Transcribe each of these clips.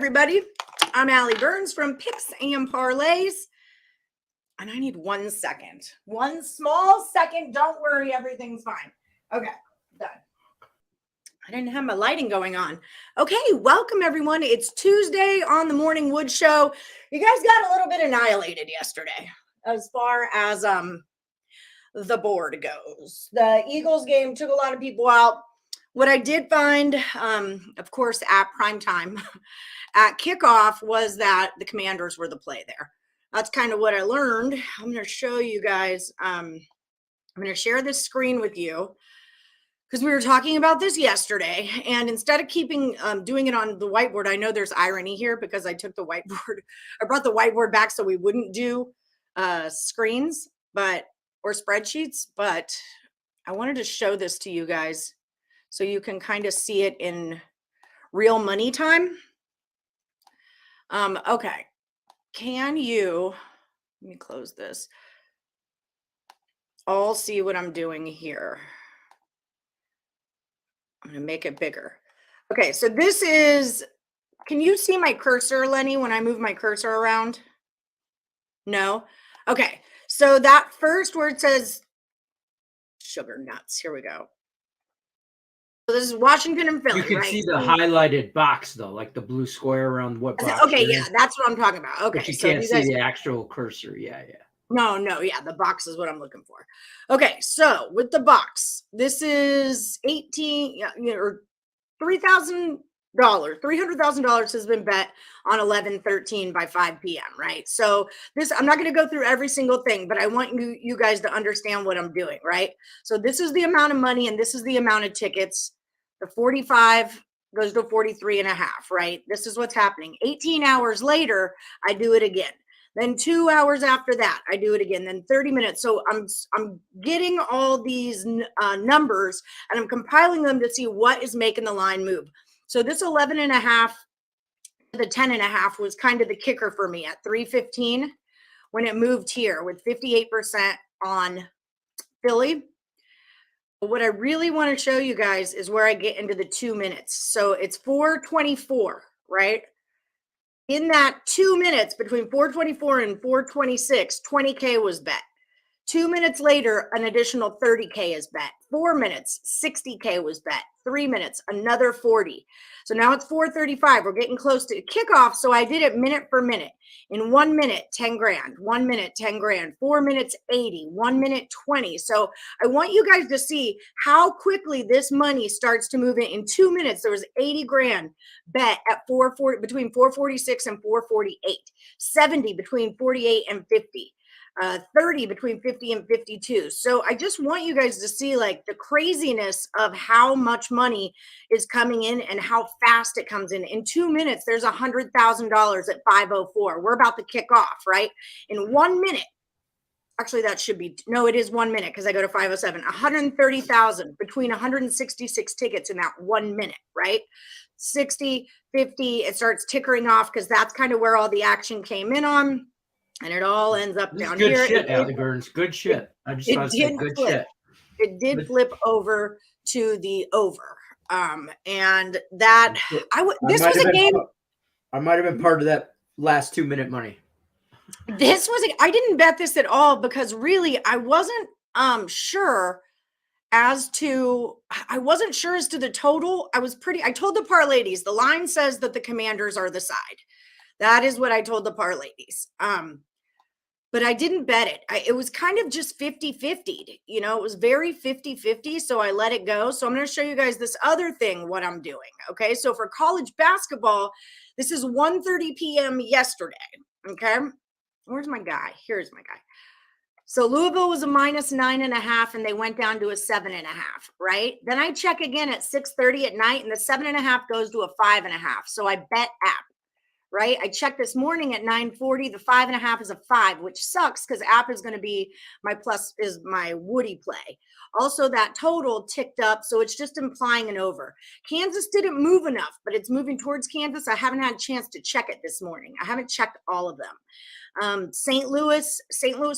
everybody. I'm Allie Burns from Picks and Parlays. And I need 1 second. 1 small second. Don't worry, everything's fine. Okay, done. I didn't have my lighting going on. Okay, welcome everyone. It's Tuesday on the Morning Wood Show. You guys got a little bit annihilated yesterday as far as the board goes. The Eagles game took a lot of people out. What I did find, of course, at prime time, at kickoff, was that the Commanders were the play there. That's kind of what I learned. I'm going to show you guys. I'm going to share this screen with you because we were talking about this yesterday. And instead of doing it on the whiteboard, I know there's irony here because I took the whiteboard. I brought the whiteboard back so we wouldn't do screens or spreadsheets. But I wanted to show this to you guys so you can kind of see it in real money time. Okay. Let me close this. All see what I'm doing here. I'm going to make it bigger. Okay. So this is, can you see my cursor, Lenny, when I move my cursor around? No? Okay. So that first word says sugar nuts. Here we go. So this is Washington and Philly, You can right? see the highlighted box, though, like the blue square around what box. Okay, yeah, that's what I'm talking about. Okay, but you can't see the actual cursor. Yeah. No, yeah, the box is what I'm looking for. Okay, so with the box, this is or $3,000. $300,000 has been bet on 11/13 by 5 p.m. Right? So this, I'm not going to go through every single thing, but I want you guys to understand what I'm doing. Right? So this is the amount of money, and this is the amount of tickets. The 45 goes to 43.5. Right? This is what's happening. 18 hours later, I do it again. Then 2 hours after that, I do it again. Then 30 minutes. So I'm getting all these numbers, and I'm compiling them to see what is making the line move. So this 11.5, the 10.5 was kind of the kicker for me at 3:15 when it moved here with 58% on Philly. But what I really want to show you guys is where I get into the 2 minutes. So it's 4:24, right? In that 2 minutes between 4:24 and 4:26, 20K was bet. 2 minutes later, an additional 30K is bet. 4 minutes, 60K was bet. 3 minutes, another 40. So now it's 4:35. We're getting close to kickoff. So I did it minute for minute. In 1 minute, 10 grand. 1 minute, 10 grand. 4 minutes, 80. 1 minute, 20. So I want you guys to see how quickly this money starts to move in. In 2 minutes, there was 80 grand bet at between 446 and 448. 70 between 48 and 50. 30 between 50 and 52. So I just want you guys to see like the craziness of how much money is coming in and how fast it comes in. In 2 minutes, there's $100,000 at 5:04. We're about to kick off, right? In 1 minute, actually that should be, no, it is 1 minute because I go to 5:07. 130,000 between 166 tickets in that 1 minute, right? 60, 50, it starts tickering off because that's kind of where all the action came in on. And it all ends up down good here. Good shit, Allie Burns. Good shit. I just want to say good shit. It did flip over to the over. And that this was a game. I might have been part of that last 2 minute money. I didn't bet this at all because really I wasn't sure as to the total. I told the parlays, the line says that the Commanders are the side. That is what I told the parlays. But I didn't bet it. It was kind of just 50-50. It was very 50-50. So I let it go. So I'm going to show you guys this other thing, what I'm doing. Okay. So for college basketball, this is 1:30 p.m. yesterday. Okay. Where's my guy? Here's my guy. So Louisville was a -9.5 and they went down to a 7.5, right? Then I check again at 6:30 at night and the 7.5 goes to a 5.5. So I bet app. Right? I checked this morning at 9:40. The 5.5 is a 5, which sucks because app is going to be my Woody play. Also, that total ticked up, so it's just implying an over. Kansas didn't move enough, but it's moving towards Kansas. I haven't had a chance to check it this morning. I haven't checked all of them. St. Louis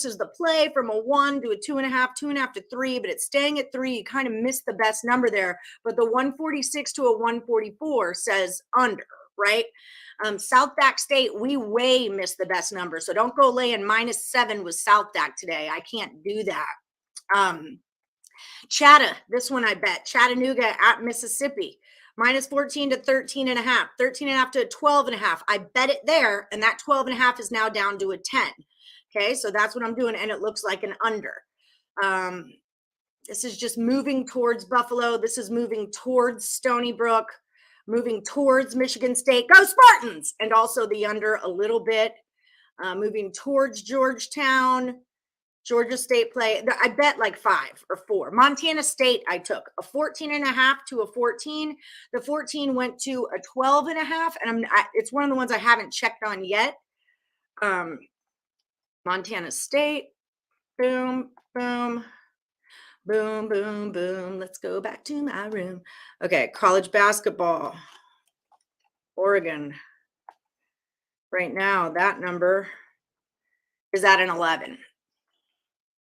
is the play from a 1 to a 2.5, 2.5 to 3, but it's staying at 3. You kind of missed the best number there, but the 146 to a 144 says under. right? South Dak State, we way missed the best number. So don't go laying -7 with South Dak today. I can't do that. Chatta, this one I bet. Chattanooga at Mississippi. -14 to 13.5, 13.5 to 12.5. I bet it there, and that 12.5 is now down to a 10. Okay, so that's what I'm doing, and it looks like an under. This is just moving towards Buffalo. This is moving towards Stony Brook, moving towards Michigan State. Go Spartans! And also the under a little bit. Moving towards Georgetown. Georgia State play. I bet like 5 or 4. Montana State, I took a 14.5 to a 14. The 14 went to a 12.5, and it's one of the ones I haven't checked on yet. Montana State, boom, boom, boom, boom, boom. Let's go back to my room. Okay, college basketball, Oregon. Right now, that number is at an 11.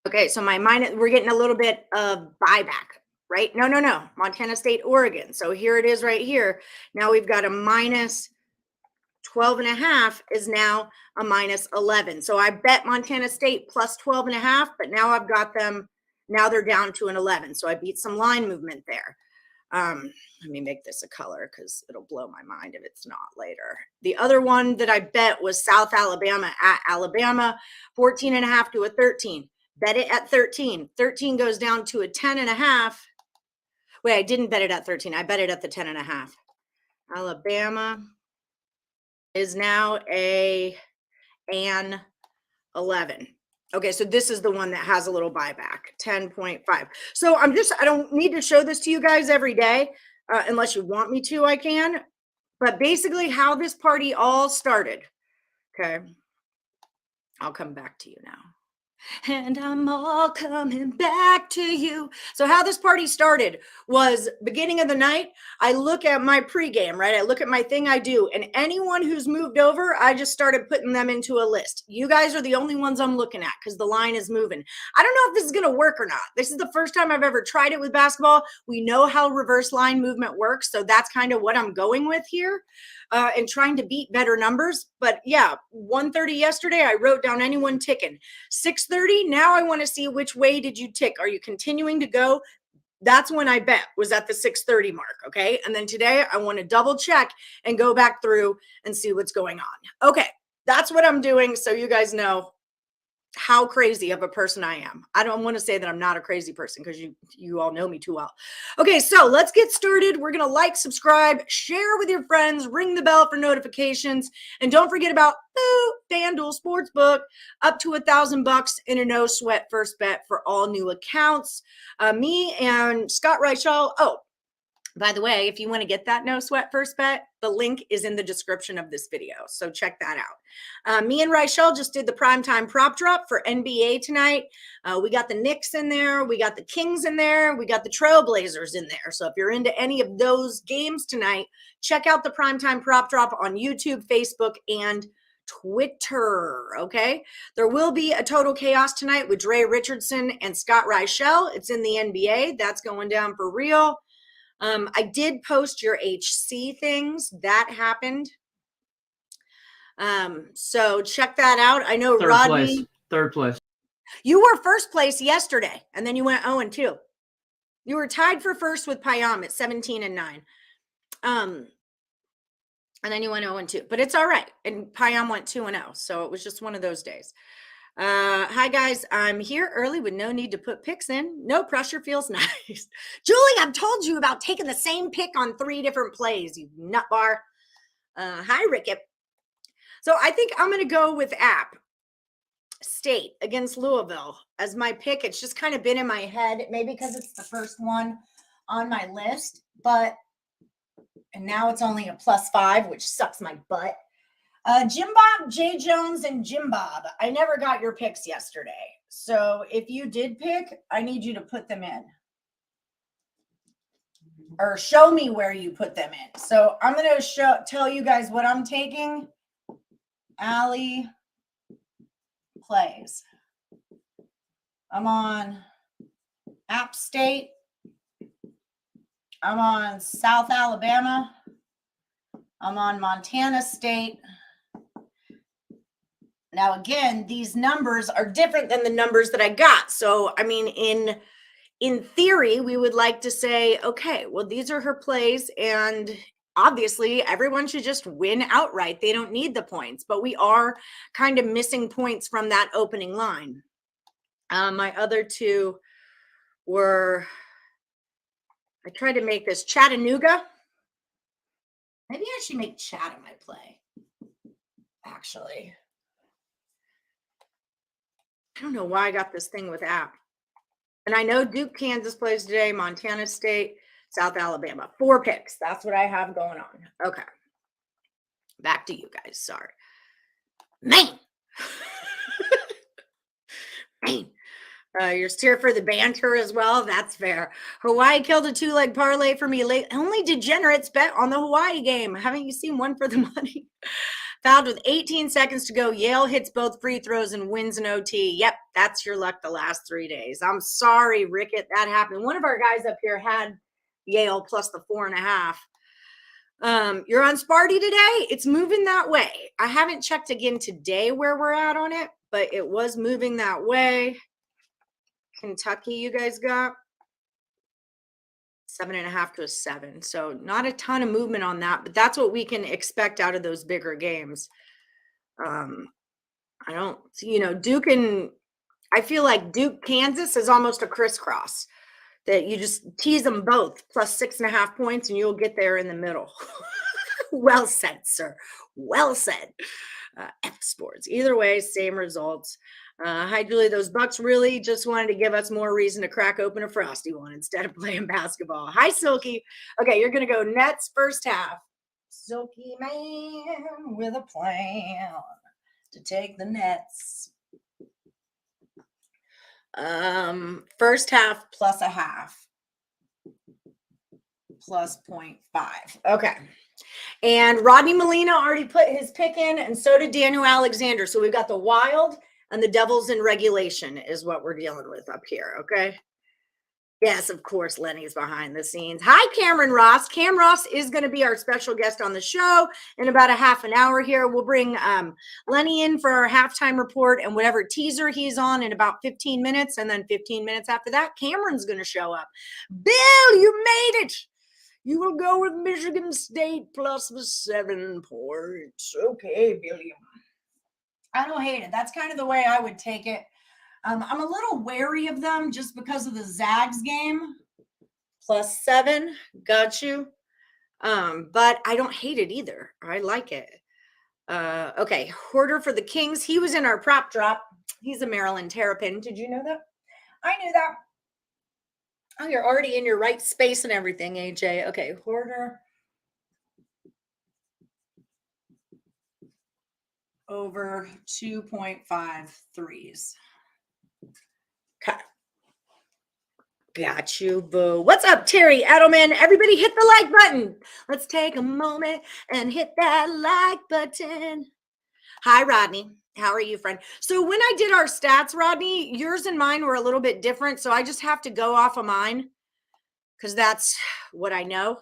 Okay, so we're getting a little bit of buyback, right? No. Montana State, Oregon. So here it is right here. Now we've got a -12.5 is now a -11. So I bet Montana State plus 12.5, but now I've got them. Now they're down to an 11. So I beat some line movement there. Let me make this a color because it'll blow my mind if it's not later. The other one that I bet was South Alabama at Alabama, 14.5 to a 13. Bet it at 13. 13 goes down to a 10.5. Wait, I didn't bet it at 13. I bet it at the 10.5. Alabama is now an 11. Okay, so this is the one that has a little buyback, 10.5. So I don't need to show this to you guys every day, unless you want me to, I can. But basically how this party all started, okay, I'll come back to you now. And I'm all coming back to you. So how this party started was beginning of the night. I look at my pregame, right? I look at my thing I do, and anyone who's moved over, I just started putting them into a list. You guys are the only ones I'm looking at because the line is moving. I don't know if this is going to work or not. This is the first time I've ever tried it with basketball. We know how reverse line movement works, so that's kind of what I'm going with here. And trying to beat better numbers. But yeah, 1:30 yesterday, I wrote down anyone ticking. 6:30, now I want to see which way did you tick. Are you continuing to go? That's when I bet was at the 6:30 mark, okay? And then today I want to double check and go back through and see what's going on. Okay, that's what I'm doing so you guys know how crazy of a person I am. I don't want to say that I'm not a crazy person because you all know me too well. Okay, so let's get started. We're going to like, subscribe, share with your friends, ring the bell for notifications, and don't forget about FanDuel Sportsbook, up to $1,000 in a no sweat first bet for all new accounts. Me and Scott Reichel. Oh, by the way, if you want to get that no sweat first bet, the link is in the description of this video. So check that out. Me and Reichel just did the primetime prop drop for NBA tonight. We got the Knicks in there. We got the Kings in there. We got the Trailblazers in there. So if you're into any of those games tonight, check out the primetime prop drop on YouTube, Facebook, and Twitter. Okay. There will be a total chaos tonight with Dre Richardson and Scott Reichel. It's in the NBA. That's going down for real. I did post your HC things. That happened. So check that out. I know Third place. You were first place yesterday, and then you went 0-2. You were tied for first with Payam at 17-9. And then you went 0-2. But it's all right. And Payam went 2-0. So it was just one of those days. Hi guys, I'm here early with no need to put picks in. No pressure, feels nice. Julie, I've told you about taking the same pick on 3 different plays, you nut bar. Hi Rickett. So I think I'm going to go with App State against Louisville as my pick. It's just kind of been in my head, maybe because it's the first one on my list, and now it's only a +5, which sucks my butt. Jim Bob, Jay Jones, and Jim Bob. I never got your picks yesterday. So if you did pick, I need you to put them in. Or show me where you put them in. So I'm going to tell you guys what I'm taking. Allie plays. I'm on App State. I'm on South Alabama. I'm on Montana State. Now, again, these numbers are different than the numbers that I got. So, I mean, in theory, we would like to say, okay, well, these are her plays, and obviously everyone should just win outright. They don't need the points, but we are kind of missing points from that opening line. My other two were, I tried to make this Chattanooga. Maybe I should make Chatham my play, actually. I don't know why I got this thing with app. And I know Duke, Kansas plays today, Montana State, South Alabama. 4 picks. That's what I have going on. Okay. Back to you guys. Sorry. Man. Man. You're here for the banter as well. That's fair. Hawaii killed a 2-leg parlay for me late. Only degenerates bet on the Hawaii game. Haven't you seen one for the money? Fouled with 18 seconds to go. Yale hits both free throws and wins an OT. Yep, that's your luck the last 3 days. I'm sorry, Rickett, that happened. One of our guys up here had Yale plus the 4.5. You're on Sparty today. It's moving that way. I haven't checked again today where we're at on it, but it was moving that way. Kentucky, you guys got 7.5 to a 7. So not a ton of movement on that, but that's what we can expect out of those bigger games. I don't, Duke and I feel like Duke, Kansas is almost a crisscross that you just tease them both plus 6.5 points and you'll get there in the middle. Well said, sir. Well said. F sports. Either way, same results. Hi, Julie. Those Bucks really just wanted to give us more reason to crack open a frosty one instead of playing basketball. Hi, Silky. Okay, you're going to go Nets first half. Silky man with a plan to take the Nets. First half plus a half. Plus 0.5. Okay. And Rodney Molina already put his pick in, and so did Daniel Alexander. So we've got the Wild and the Devils in regulation is what we're dealing with up here, okay? Yes, of course, Lenny's behind the scenes. Hi, Cameron Ross. Cam Ross is going to be our special guest on the show in about a half an hour here. We'll bring Lenny in for our halftime report and whatever teaser he's on in about 15 minutes. And then 15 minutes after that, Cameron's going to show up. Bill, you made it. You will go with Michigan State plus the 7 points. Okay, Billy. I don't hate it. That's kind of the way I would take it. I'm a little wary of them just because of the Zags game. Plus 7. Got you. But I don't hate it either. I like it. Okay. Hoarder for the Kings. He was in our prop drop. He's a Maryland Terrapin. Did you know that? I knew that. Oh, you're already in your right space and everything, AJ. Okay, Hoarder. Over 2.5 threes. Okay. Got you, boo. What's up, Terry Edelman? Everybody hit the like button. Let's take a moment and hit that like button. Hi, Rodney. How are you, friend? So when I did our stats, Rodney, yours and mine were a little bit different. So I just have to go off of mine because that's what I know,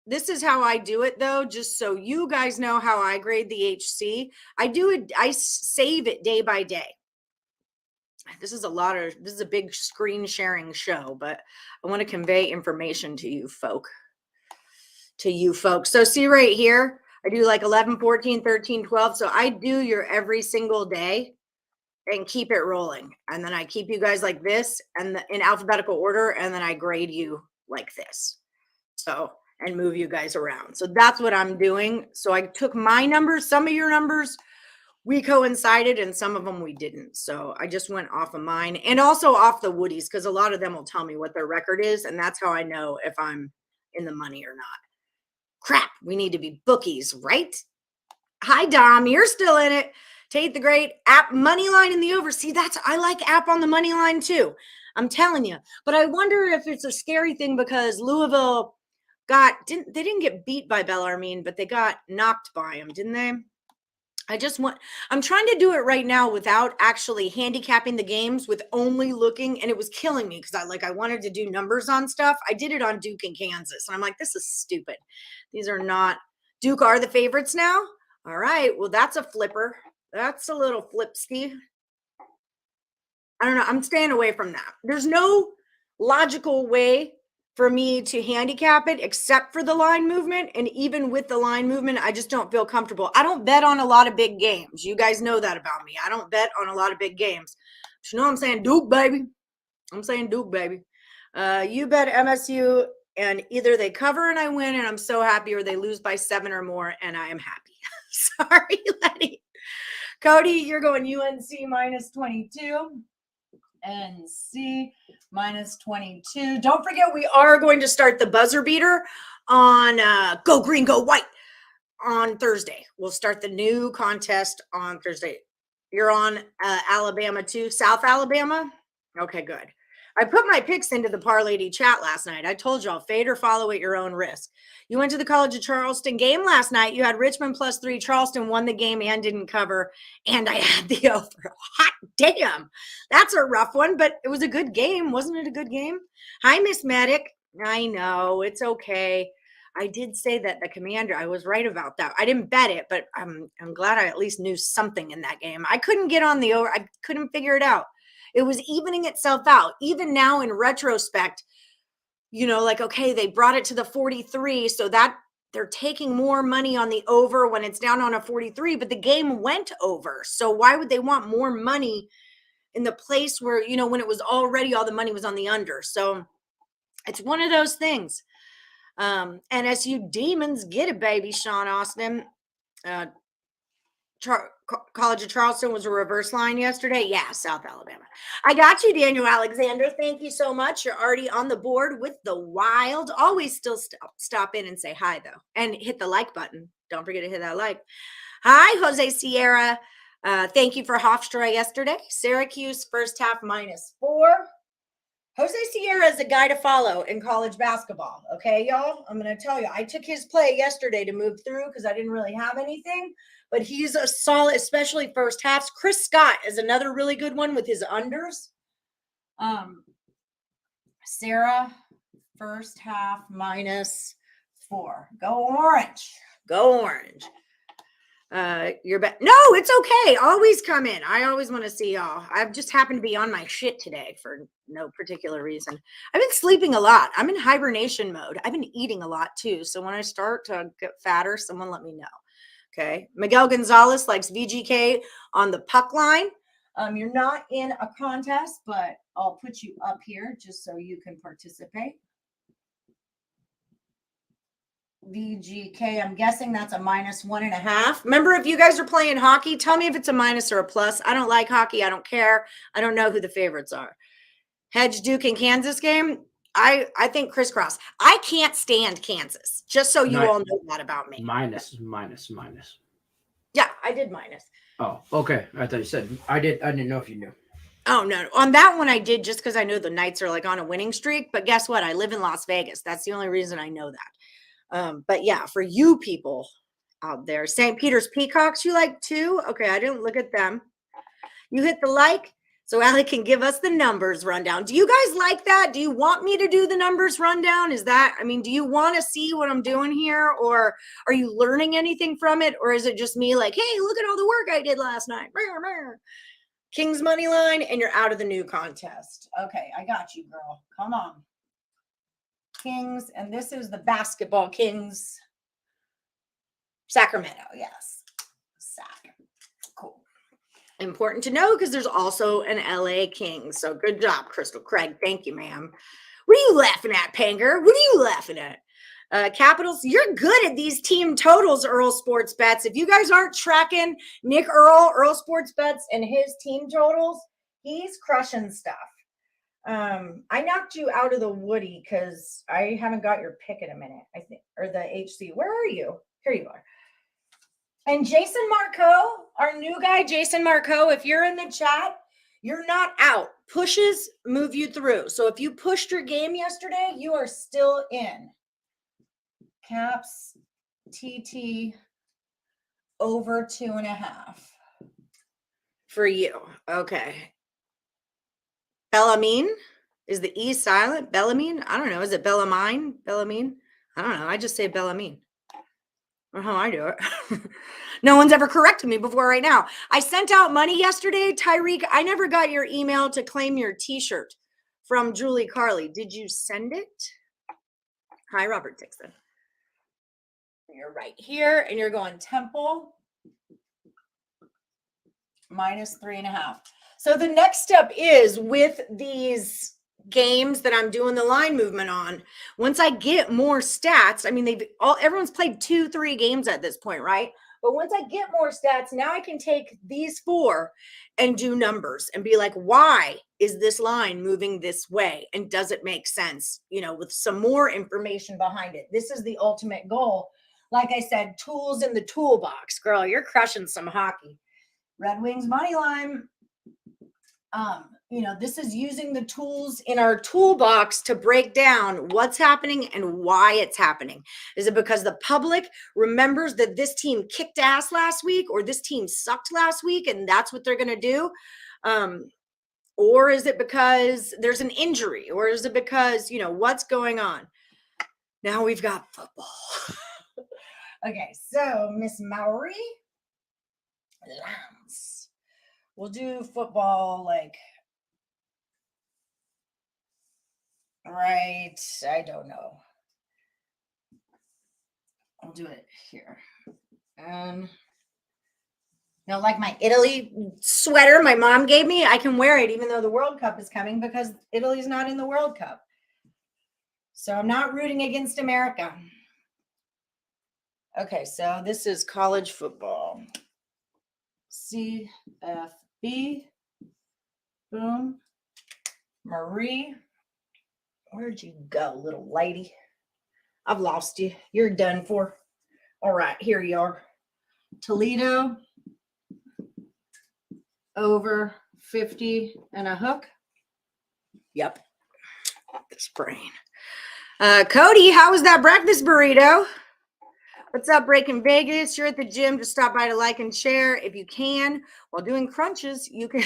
This is how I do it, though, just so you guys know how I grade the HC. I save it day by day. This is a big screen sharing show, but I want to convey information to you folks. So see right here, I do like 11, 14, 13, 12. So I do your every single day and keep it rolling. And then I keep you guys like this and in alphabetical order. And then I grade you like this. And move you guys around. So that's what I'm doing. So I took my numbers, some of your numbers, we coincided and some of them we didn't. So I just went off of mine and also off the Woodies because a lot of them will tell me what their record is. And that's how I know if I'm in the money or not. Crap, we need to be bookies, right? Hi, Dom, you're still in it. Tate the Great, App money line in the over. See, I like App on the money line too. I'm telling you. But I wonder if it's a scary thing because Louisville they didn't get beat by Bellarmine, but they got knocked by him, didn't they? I'm trying to do it right now without actually handicapping the games, with only looking, and it was killing me because I wanted to do numbers on stuff. I did it on Duke and Kansas, and I'm like, this is stupid. These are not, Duke are the favorites now. All right, well, that's a flipper. That's a little flipsky. I don't know. I'm staying away from that. There's no logical way for me to handicap it except for the line movement. And even with the line movement, I just don't feel comfortable. I don't bet on a lot of big games. You guys know that about me. I don't bet on a lot of big games. But you know I'm saying? Duke, baby. I'm saying Duke, baby. You bet MSU, and either they cover and I win and I'm so happy, or they lose by 7 or more and I am happy. Sorry, Lenny. Cody, you're going UNC minus 22. NC minus 22. Don't forget, we are going to start the buzzer beater on Go Green, Go White on Thursday. We'll start the new contest on Thursday. You're on Alabama too, South Alabama? Okay, good. I put my picks into the Parlay chat last night. I told y'all, fade or follow at your own risk. You went to the College of Charleston game last night. You had Richmond +3. Charleston won the game and didn't cover. And I had the over. Hot damn. That's a rough one, but it was a good game. Wasn't it a good game? Hi, Miss Medic. I know. It's okay. I did say that the Commander, I was right about that. I didn't bet it, but I'm glad I at least knew something in that game. I couldn't get on the over. I couldn't figure it out. It was evening itself out. Even now in retrospect, okay, they brought it to the 43, so that they're taking more money on the over when it's down on a 43, but the game went over. So why would they want more money in the place where, when it was already, all the money was on the under? So it's one of those things. NSU Demons, get it, baby, Sean Austin. College of Charleston was a reverse line yesterday. Yeah, South Alabama. I got you, Daniel Alexander. Thank you so much. You're already on the board with the Wild. Always still stop in and say hi, though, and hit the like button. Don't forget to hit that like. Hi, Jose Sierra. Thank you for Hofstra yesterday. Syracuse first half -4. Jose Sierra is a guy to follow in college basketball. Okay, y'all? I'm going to tell you, I took his play yesterday to move through because I didn't really have anything, but he's a solid, especially first halves. Chris Scott is another really good one with his unders. Sarah, first half -4. Go Orange. Go Orange. You're back. No, it's okay. Always come in. I always want to see y'all. I've just happened to be on my shit today for no particular reason. I've been sleeping a lot. I'm in hibernation mode. I've been eating a lot too. So when I start to get fatter, someone let me know. Okay. Miguel Gonzalez likes VGK on the puck line. You're not in a contest, but I'll put you up here just so you can participate. VGK, I'm guessing that's a -1.5. Remember, if you guys are playing hockey, tell me if it's a minus or a plus. I don't like hockey. I don't care. I don't know who the favorites are. Hedge Duke and Kansas game. I think crisscross. I can't stand Kansas, just so you all know that about me. Minus. Yeah, I did minus. Oh, okay. I thought you said I didn't know if you knew. Oh, no. On that one, I did just because I know the Knights are like on a winning streak. But guess what? I live in Las Vegas. That's the only reason I know that. But yeah, for you people out there, St. Peter's Peacocks, you like too? Okay, I didn't look at them. You hit the like, so Allie can give us the numbers rundown. Do you guys like that? Do you want me to do the numbers rundown? Do you want to see what I'm doing here? Or are you learning anything from it? Or is it just me like, hey, look at all the work I did last night. Kings money line, and you're out of the new contest. Okay, I got you, girl. Come on. Kings, and this is the basketball Kings. Sacramento, yes. Cool. Important to know because there's also an LA Kings. So good job, Crystal Craig. Thank you, ma'am. What are you laughing at, Panger? What are you laughing at? Capitals, you're good at these team totals, Earle Sports Bets. If you guys aren't tracking Nick Earle Sports Bets, and his team totals, he's crushing stuff. I knocked you out of the Woody because I haven't got your pick in a minute, I think, or the HC. Where are you? Here you are. And Jason Marco, our new guy, Jason Marco, if you're in the chat, you're not out. Pushes move you through. So if you pushed your game yesterday, you are still in. Caps, TT, over 2.5 for you. Okay. Bellamine? Is the E silent? Bellamine? I don't know. Is it Bellamine? Bellamine? I don't know. I just say Bellamine. Or how I do it. No one's ever corrected me before right now. I sent out money yesterday, Tyreek. I never got your email to claim your t-shirt from Julie Carly. Did you send it? Hi, Robert Dixon. You're right here, and you're going Temple minus 3.5. So the next step is with these games that I'm doing the line movement on. Once I get more stats, I mean, everyone's played 2-3 games at this point, right? But once I get more stats, now I can take these 4 and do numbers and be like, why is this line moving this way? And does it make sense? You know, with some more information behind it. This is the ultimate goal. Like I said, tools in the toolbox. Girl, you're crushing some hockey. Red Wings money line. You know, this is using the tools in our toolbox to break down what's happening and why it's happening. Is it because the public remembers that this team kicked ass last week, or this team sucked last week and that's what they're going to do? Or is it because there's an injury? Or is it because, you know, what's going on? Now we've got football. Okay, so Miss Maury Lance. We'll do football like right, I don't know. I'll do it here. You know, like my Italy sweater my mom gave me, I can wear it even though the World Cup is coming because Italy's not in the World Cup. So I'm not rooting against America. Okay, so this is college football. CFB. Boom. Marie. Where'd you go, little lady? I've lost you. You're done for. All right, here you are. Toledo. Over 50 and a hook. Yep. This brain. Cody, how was that breakfast burrito? What's up, Breaking Vegas? You're at the gym. Just stop by to like and share if you can. While doing crunches, you can.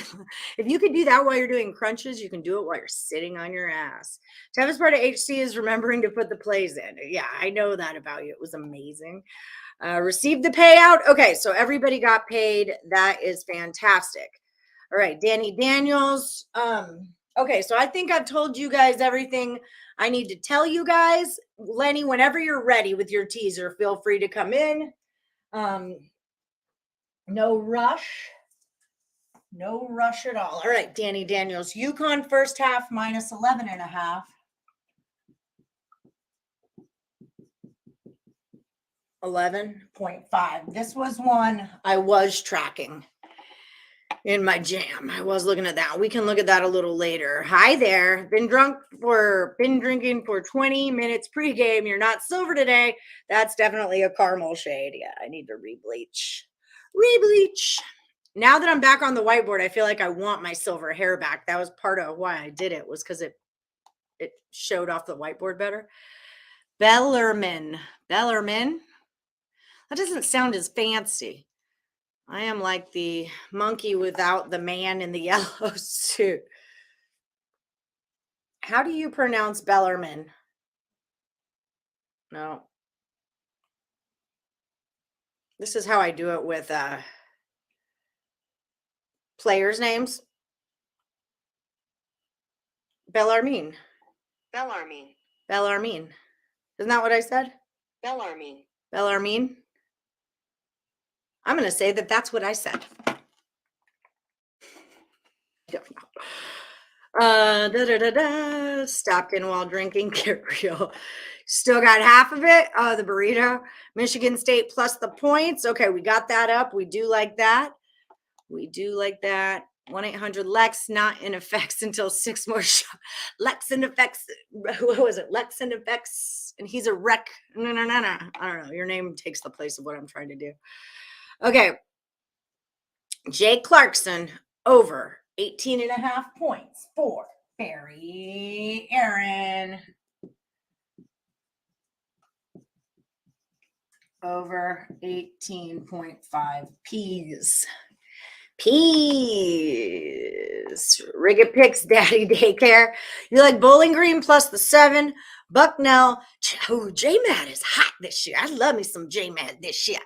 If you can do that while you're doing crunches, you can do it while you're sitting on your ass. Toughest part of HC is remembering to put the plays in. Yeah, I know that about you. It was amazing. Received the payout. Okay, so everybody got paid. That is fantastic. All right, Danny Daniels. Okay, so I think I've told you guys everything I need to tell you guys. Lenny, whenever you're ready with your teaser, feel free to come in. No rush. No rush at all. All right, Danny Daniels. UConn first half minus 11.5. 11.5. This was one I was tracking in my jam. I was looking at that. We can look at that a little later. Hi there. Been drinking for 20 minutes pregame. You're not silver today. That's definitely a caramel shade. Yeah, I need to rebleach. Now that I'm back on the whiteboard, I feel like I want my silver hair back. That was part of why I did it, was because it showed off the whiteboard better. Bellarmine. That doesn't sound as fancy. I am like the monkey without the man in the yellow suit. How do you pronounce Bellarmine? No. This is how I do it with players' names. Bellarmine. Isn't that what I said? Bellarmine. I'm going to say that that's what I said. Stopped in while drinking. Get real. Still got half of it. The burrito. Michigan State plus the points. Okay, we got that up. We do like that. 1-800-LEX, not in effects until 6 more shots. Lex in effects. What was it? Lex in effects. And he's a wreck. No. I don't know. Your name takes the place of what I'm trying to do. Okay. Jay Clarkson over 18.5 points for Barry Aaron. over 18.5 P's. Peas. Rigged Picks, Daddy Daycare. You like Bowling Green plus the 7. Bucknell. Oh, J-Mad is hot this year. I love me some J-Mad this year.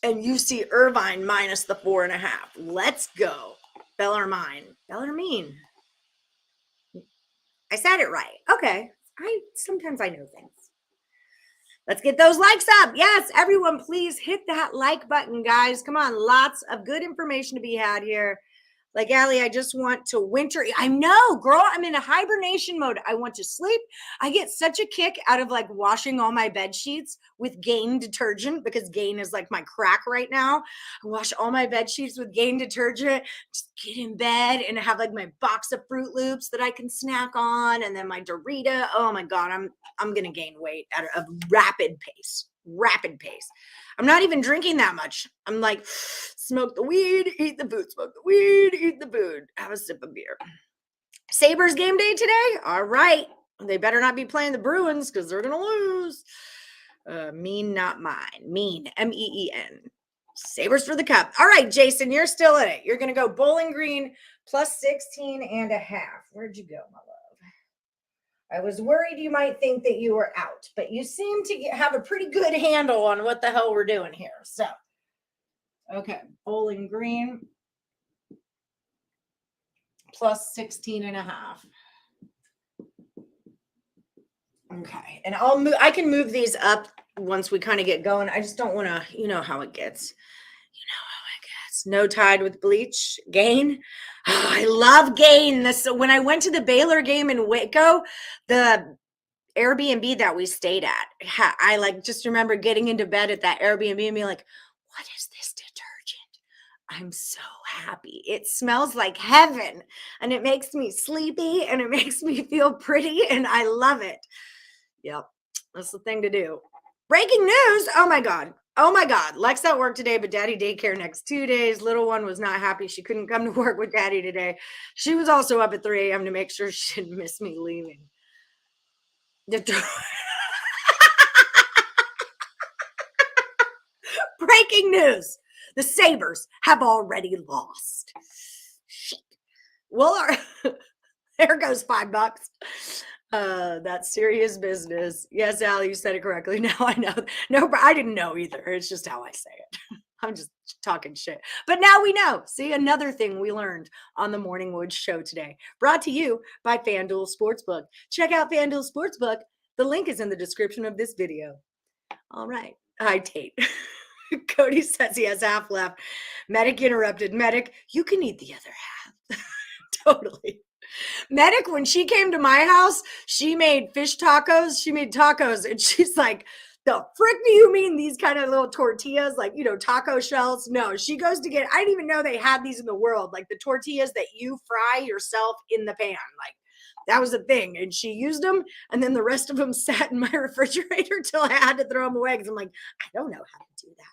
And UC Irvine minus the 4.5. Let's go. Bellarmine. Bellarmine. I said it right. Okay. Sometimes I know things. Let's get those likes up. Yes, everyone, please hit that like button, guys. Come on, lots of good information to be had here. Like, Allie, I just want to winter. I know, girl, I'm in a hibernation mode. I want to sleep. I get such a kick out of like washing all my bed sheets with Gain detergent because Gain is like my crack right now. I wash all my bed sheets with Gain detergent, just get in bed and have like my box of Fruit Loops that I can snack on and then my Dorita. Oh my God, I'm going to gain weight at a rapid pace. I'm not even drinking that much. I'm like, smoke the weed, eat the food, smoke the weed, eat the food, have a sip of beer. Sabres game day today. All right. They better not be playing the Bruins because they're going to lose. Mean, not mine. Mean, M-E-E-N. Sabres for the cup. All right, Jason, you're still in it. You're going to go Bowling Green plus 16.5. Where'd you go, my love? I was worried you might think that you were out, but you seem to have a pretty good handle on what the hell we're doing here. So, okay, Bowling Green plus 16.5. Okay, and I can move these up once we kind of get going. I just don't want to, you know how it gets. No Tide with Bleach. Gain. Oh, I love Gain. When I went to the Baylor game in Waco, the Airbnb that we stayed at, I like just remember getting into bed at that Airbnb and being like, what is this detergent? I'm so happy. It smells like heaven and it makes me sleepy and it makes me feel pretty and I love it. Yep. That's the thing to do. Breaking news. Oh my God. Lex at work today, but Daddy daycare next 2 days. Little one was not happy. She couldn't come to work with Daddy today. She was also up at 3 a.m. to make sure she didn't miss me leaving. Breaking news. The Sabres have already lost. Shit. Well, there goes $5. That's serious business. Yes, Allie, you said it correctly. Now I know. No, but I didn't know either. It's just how I say it. I'm just talking shit. But now we know. See, another thing we learned on the Morning Woods show today. Brought to you by FanDuel Sportsbook. Check out FanDuel Sportsbook. The link is in the description of this video. All right. Hi, Tate. Cody says he has half left. Medic interrupted. Medic, you can eat the other half. Totally. Medic, when she came to my house, she made fish tacos. She made tacos and she's like, the frick do you mean these kind of little tortillas, like, you know, taco shells? No, she goes to get, I didn't even know they had these in the world, like the tortillas that you fry yourself in the pan. Like that was a thing. And she used them. And then the rest of them sat in my refrigerator till I had to throw them away. Cause I'm like, I don't know how to do that.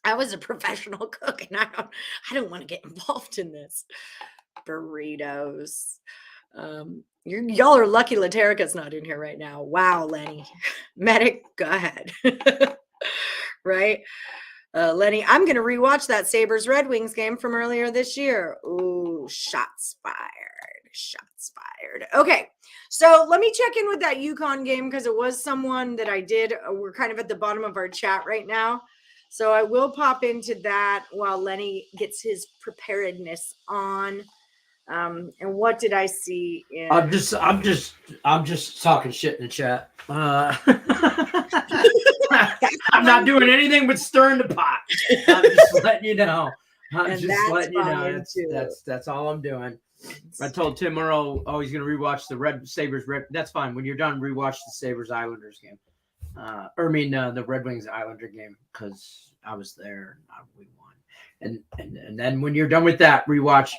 I was a professional cook and I don't want to get involved in this. Burritos. Y'all are lucky Laterica's not in here right now. Wow, Lenny. Medic, go ahead. Right? Lenny, I'm going to rewatch that Sabres Red Wings game from earlier this year. Ooh, shots fired. Okay, so let me check in with that UConn game because it was someone that I did. We're kind of at the bottom of our chat right now. So I will pop into that while Lenny gets his preparedness on. And what did I see in I'm just talking shit in the chat. I'm not doing anything but stirring the pot. I'm just letting you know. That's all I'm doing. I told Tim Earle, he's going to rewatch the Sabres. That's fine. When you're done, rewatch the Sabres Islanders game. The Red Wings Islander game because I was there and we won. And then when you're done with that, rewatch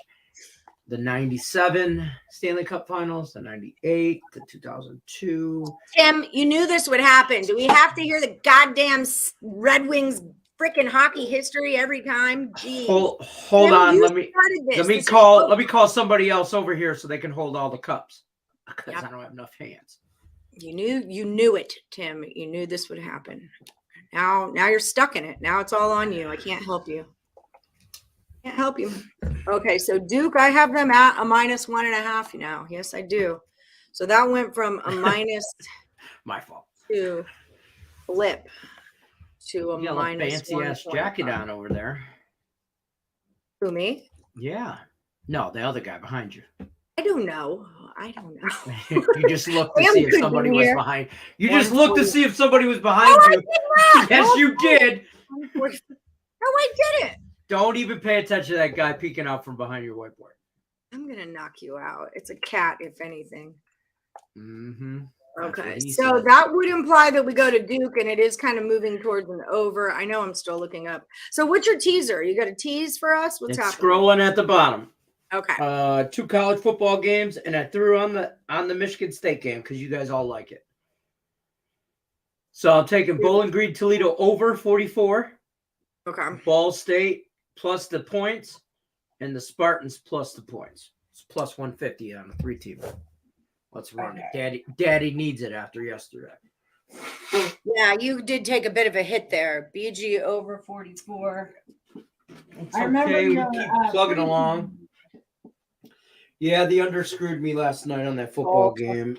the 97 Stanley Cup Finals, the 98, the 2002. Tim, you knew this would happen. Do we have to hear the goddamn Red Wings freaking hockey history every time? Jeez. Hold on. Let me call somebody else over here so they can hold all the cups because I don't have enough hands. You knew it, Tim. You knew this would happen. Now you're stuck in it. Now it's all on you. I can't help you. Can't help you. Okay, so Duke, I have them at a -1.5 now. Yes, I do. So that went from a minus My fault. to flip to a You got a minus fancy ass jacket on over there. Who, me? Yeah. No, the other guy behind you. I don't know. You just looked to Sam see if could somebody be was here. behind. You just looked to see if somebody was behind you. Yes, you did. No, I didn't. Don't even pay attention to that guy peeking out from behind your whiteboard. I'm gonna knock you out. It's a cat, if anything. Mm-hmm. Okay, so that would imply that we go to Duke, and it is kind of moving towards an over. I know I'm still looking up. So what's your teaser? You got a tease for us? What's it's happening? scrolling at the bottom. Okay. 2 college football games, and I threw on the Michigan State game because you guys all like it. So I'm taking Bowling Green Toledo over 44. Okay. Ball State plus the points, and the Spartans plus the points. It's plus 150 on a 3-team. Let's run it. Daddy needs it after yesterday. Yeah, you did take a bit of a hit there. BG over 44. It's okay. We keep plugging along. Yeah, the under screwed me last night on that football game.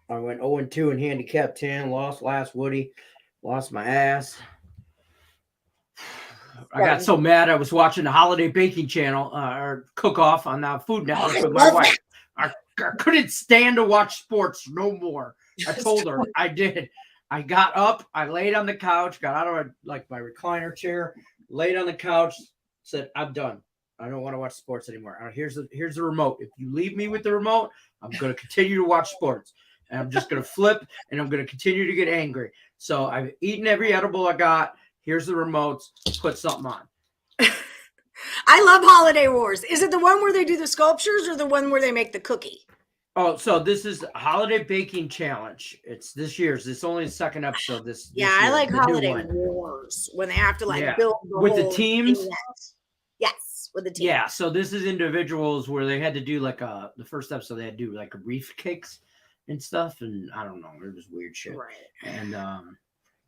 I went 0-2 in handicap 10. Lost last Woody. Lost my ass. I got so mad I was watching the Holiday Baking Channel or cook-off on the Food Network with my wife. I couldn't stand to watch sports no more. I told her I did. I got up. I laid on the couch, got out of my recliner chair, laid on the couch, said, I'm done. I don't want to watch sports anymore. Here's the remote. If you leave me with the remote, I'm going to continue to watch sports. And I'm just going to flip, and I'm going to continue to get angry. So I've eaten every edible I got. Here's the remotes. Put something on. I love Holiday Wars. Is it the one where they do the sculptures or the one where they make the cookie? Oh, so this is Holiday Baking Challenge. It's this year's. It's only the second episode. This I like Holiday Wars when they have to build with the teams. Yes, with the teams. Yeah, so this is individuals where they had to do the first episode. They had to do like reef cakes and stuff, and I don't know, it was weird shit. Right. And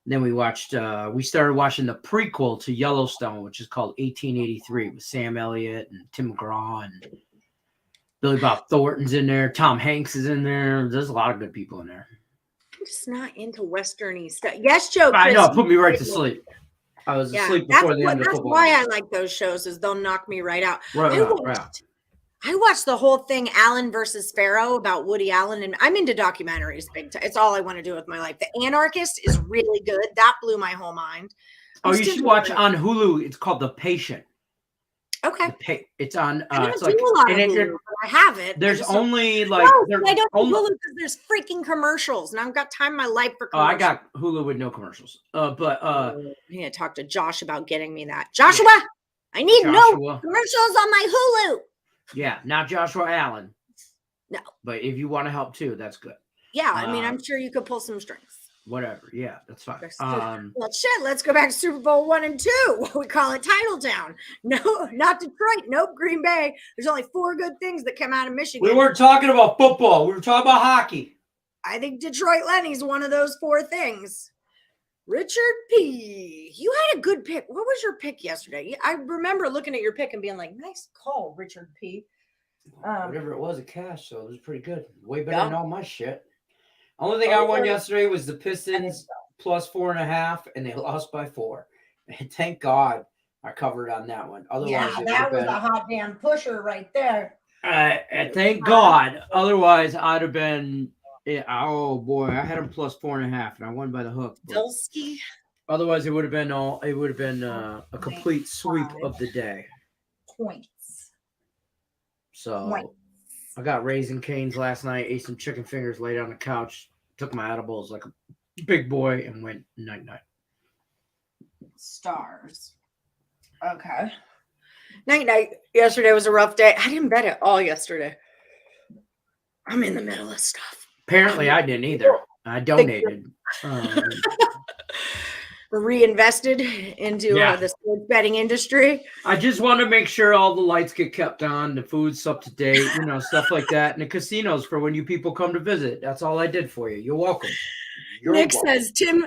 then we started watching the prequel to Yellowstone, which is called 1883 with Sam Elliott and Tim McGraw and Billy Bob Thornton's in there. Tom Hanks is in there. There's a lot of good people in there. I'm just not into Western-y stuff. Yes, Joe. Chris, I know. Put me right to sleep. I was asleep before the end of football. That's why I like those shows, is they'll knock me right out. Right out. I watched the whole thing, Allen versus Pharaoh, about Woody Allen, and I'm into documentaries big time. It's all I want to do with my life. The Anarchist is really good. That blew my whole mind. You should watch on Hulu. It's called The Patient. Okay. It's on. I don't do a lot of Hulu, but I have it. There's only I don't do Hulu because there's freaking commercials, and I've got time in my life for commercials. I got Hulu with no commercials. I need to talk to Josh about getting me that. Joshua, I need no commercials on my Hulu. Yeah, not Joshua Allen. No. But if you want to help too, that's good. Yeah, I mean, I'm sure you could pull some strings. Whatever. Yeah, that's fine. Well, shit, let's go back to Super Bowl 1 and 2. We call it Titletown. No, not Detroit. Nope, Green Bay. There's only 4 good things that come out of Michigan. We weren't talking about football. We were talking about hockey. I think Detroit Lenny's one of those 4 things. Richard P. You had a good pick. What was your pick yesterday? I remember looking at your pick and being like, nice call, Richard P. Whatever it was, a cash, so it was pretty good. Way better than all my shit. Only thing I won yesterday was the Pistons plus 4.5, and they lost by 4. And thank God I covered on that one. Otherwise, that was a hot damn pusher right there. And thank God. Otherwise, I'd have been. Yeah, oh boy, I had him plus 4.5, and I won by the hook. Dulski. Otherwise, it would have been a complete sweep of the day. Points. So I got Raisin Canes last night. Ate some chicken fingers, laid on the couch, took my edibles like a big boy, and went night. Stars. Okay. Night. Yesterday was a rough day. I didn't bet at all yesterday. I'm in the middle of stuff. Apparently, I didn't either. I donated. Reinvested into the sports betting industry. I just want to make sure all the lights get kept on, the food's up to date, stuff like that. And the casinos for when you people come to visit. That's all I did for you. You're welcome. You're Nick welcome. says Tim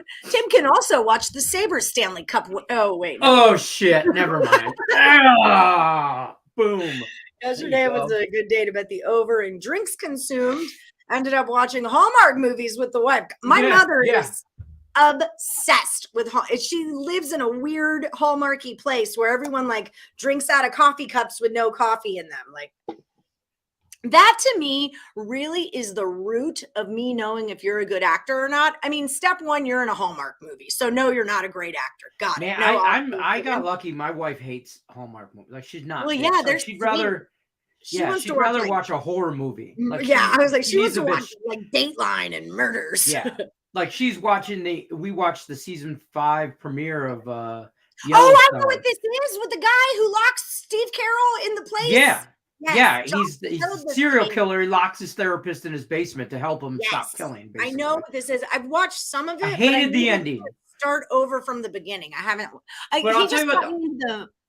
can also watch the Sabres Stanley Cup. Oh, wait. Oh, shit. Never mind. Boom. Yesterday was a good day to bet the over in drinks consumed. Ended up watching Hallmark movies with the wife. My mother is obsessed with she lives in a weird Hallmarky place where everyone like drinks out of coffee cups with no coffee in them. Like that to me really is the root of me knowing if you're a good actor or not. I mean, step one, you're in a Hallmark movie, so no, you're not a great actor. Got it. No, I got lucky. My wife hates Hallmark movies. Like she's not. Well, yeah, like, she'd rather. She wants to watch, watch a horror movie. Like I was like, she wants to watch like Dateline and Murders. Yeah, like she's watching we watched the season 5 premiere of I know what this is with the guy who locks Steve Carroll in the place. Yeah. Yes. Yeah, he's a serial killer. He locks his therapist in his basement to help him stop killing. Basically. I know what this is. I've watched some of it. I hated the ending. Start over from the beginning. I haven't. He just got me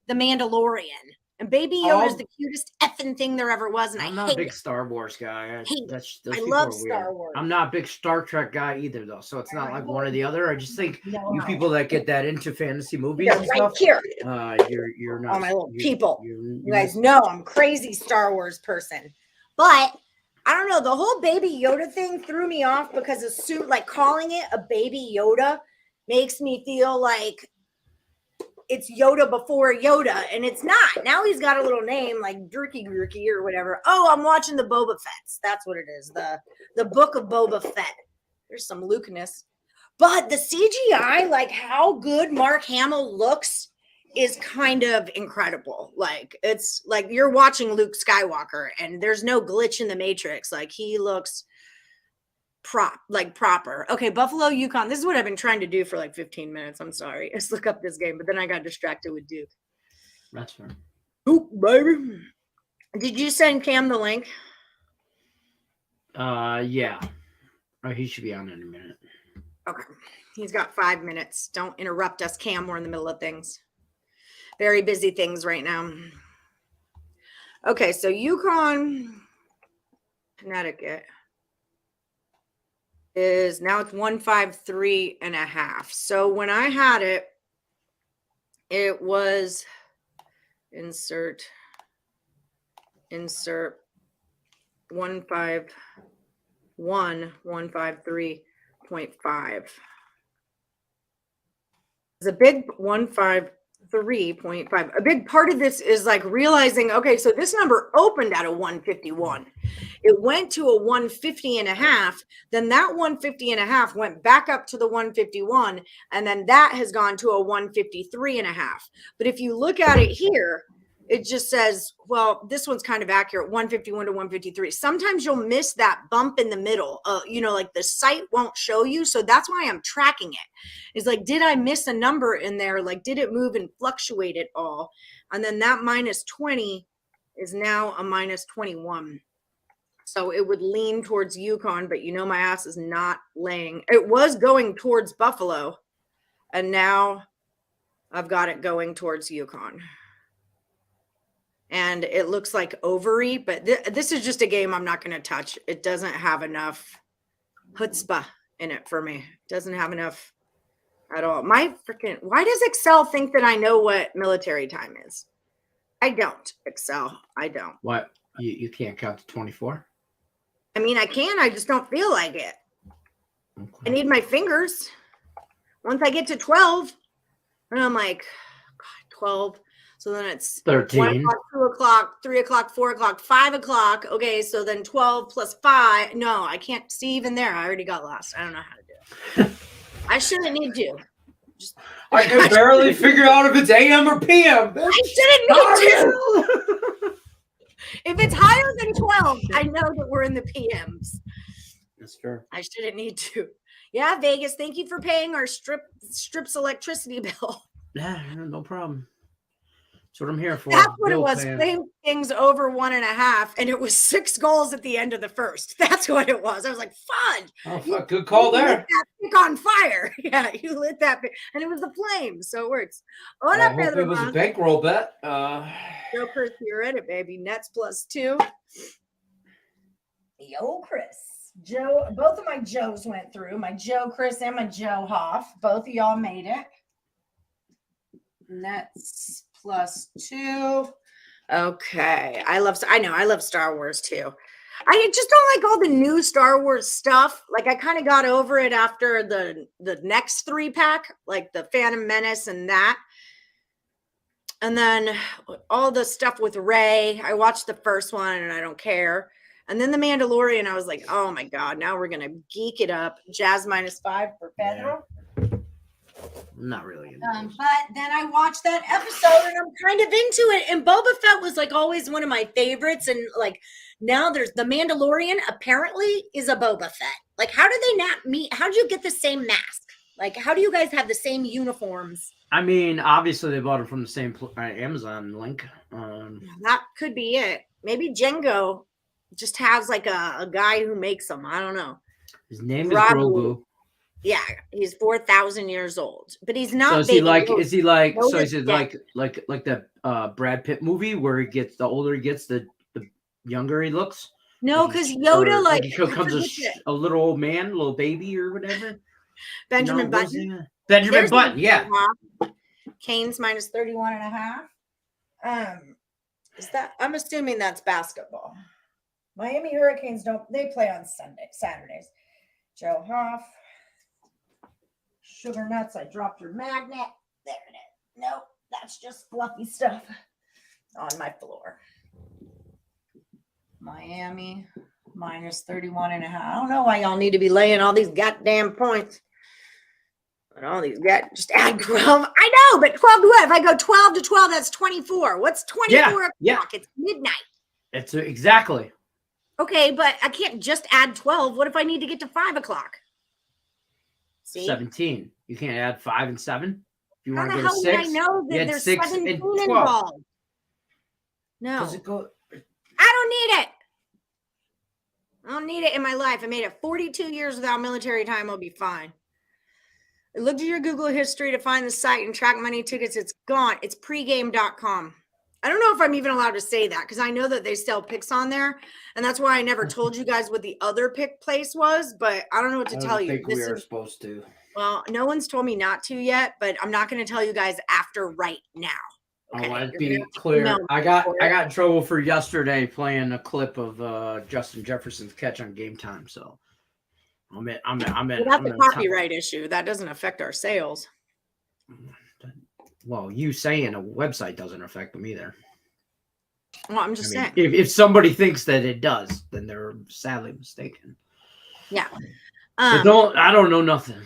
the Mandalorian. And Baby Yoda is the cutest effing thing there ever was, and I'm not a big Star Wars guy. I love Star Wars. I'm not a big Star Trek guy either, though. So it's not like one or the other. I just think you people that get that into fantasy movies and stuff, here. You're not. All my little people. You guys know I'm crazy Star Wars person, but I don't know. The whole Baby Yoda thing threw me off because calling it a Baby Yoda makes me feel like it's Yoda before Yoda, and it's not. Now he's got a little name like Durky or whatever. Oh, I'm watching the Boba Fett's. That's what it is. The book of Boba Fett. There's some Luke-ness. But the CGI, like how good Mark Hamill looks, is kind of incredible. Like it's like you're watching Luke Skywalker, and there's no glitch in the Matrix. Like he looks proper. Okay, Buffalo, UConn. This is what I've been trying to do for like 15 minutes. I'm sorry. Let's look up this game, but then I got distracted with Duke. That's fair. Oop, baby. Did you send Cam the link? Yeah. Oh, he should be on in a minute. Okay. He's got 5 minutes. Don't interrupt us, Cam. We're in the middle of things. Very busy things right now. Okay, so UConn, Connecticut. Is now it's 153.5. So when I had it, it was insert 153.5. It's a big 153.5. A big part of this is like realizing, okay, so this number opened at a 151. It went to a 150.5. Then that 150.5 went back up to the 151. And then that has gone to a 153.5. But if you look at it here, it just says, well, this one's kind of accurate, 151 to 153. Sometimes you'll miss that bump in the middle. Like the site won't show you. So that's why I'm tracking it. It's like, did I miss a number in there? Like, did it move and fluctuate at all? And then that minus 20 is now a minus 21. So it would lean towards UConn, but my ass is not laying. It was going towards Buffalo, and now I've got it going towards UConn. And it looks like ovary, but this is just a game I'm not going to touch. It doesn't have enough chutzpah in it for me. It doesn't have enough at all. Why does Excel think that I know what military time is? I don't, Excel. I don't. What? You can't count to 24? I mean, I can. I just don't feel like it. Okay. I need my fingers. Once I get to 12, and I'm like, God, 12. So then it's 13, 1 o'clock, 2 o'clock, 3 o'clock, 4 o'clock, 5 o'clock. Okay, so then 12 plus 5. No, I can't see even there. I already got lost. I don't know how to do it. I shouldn't need to. I can barely figure out if it's AM or PM. Bitch. I shouldn't need to. If it's higher than 12, I know that we're in the PMs. That's fair. I shouldn't need to. Yeah, Vegas, thank you for paying our Strip's electricity bill. Yeah, no problem. That's what I'm here for. That's what it was. Playing things over 1.5, and it was 6 goals at the end of the first. That's what it was. I was like, fun. Oh, fuck. Good call there. Lit that pick on fire. Yeah, you lit that pick. And it was the Flames, so it works. I hope it was a bankroll bet. Yo, Chris, you're in it, baby. Nets +2. Yo, Chris. Joe, both of my Joes went through. My Joe Chris and my Joe Hoff. Both of y'all made it. Nets +2. Okay. I love Star Wars too. I just don't like all the new Star Wars stuff. Like I kind of got over it after the next 3-pack, like the Phantom Menace and that. And then all the stuff with Rey. I watched the first one and I don't care. And then the Mandalorian, I was like, oh my God, now we're gonna geek it up. Jazz -5 for Pedro. Yeah. Not really. But then I watched that episode and I'm kind of into it. And Boba Fett was like always one of my favorites. And like now there's the Mandalorian apparently is a Boba Fett. Like, how did they not meet? How did you get the same mask? Like, how do you guys have the same uniforms? I mean, obviously they bought it from the same Amazon link. That could be it. Maybe Django just has like a guy who makes them. I don't know. His name is Grogu. Yeah, he's 4,000 years old, but he's not. So is he like? Is he like? No, so is it like the Brad Pitt movie where he gets the older he gets, the younger he looks? No, because Yoda like he becomes a little old man, a little baby or whatever. Benjamin Button. Benjamin Button, yeah. Canes -31.5. Is that? I'm assuming that's basketball. Miami Hurricanes they play on Saturdays. Joe Hoff. Sugar nuts. I dropped your magnet. There it is. Nope, that's just fluffy stuff on my floor. Miami -31.5. I don't know why y'all need to be laying all these goddamn points. But all these just add 12. I know, but 12 to what? If I go 12 to 12, that's 24. What's 24 o'clock? Yeah. It's midnight. It's exactly. Okay, but I can't just add 12. What if I need to get to 5 o'clock? See? 17. You can't add 5 and 7. If you want to go to 6, I know that there's 17 involved. No. Does it go? I don't need it. I don't need it in my life. I made it 42 years without military time. I'll be fine. I looked at your Google history to find the site and track money tickets. It's gone. It's pregame.com. I don't know if I'm even allowed to say that because I know that they sell picks on there. And that's why I never told you guys what the other pick place was, but I don't know what to tell you. I think we are supposed to. Well, no one's told me not to yet, but I'm not going to tell you guys after right now. Okay? I want to be clear. I got in trouble for yesterday playing a clip of Justin Jefferson's catch on Game Time. So I'm in. That's a copyright issue. That doesn't affect our sales. Well, you saying a website doesn't affect them either. Well, I'm just saying. If somebody thinks that it does, then they're sadly mistaken. Yeah. I don't know nothing.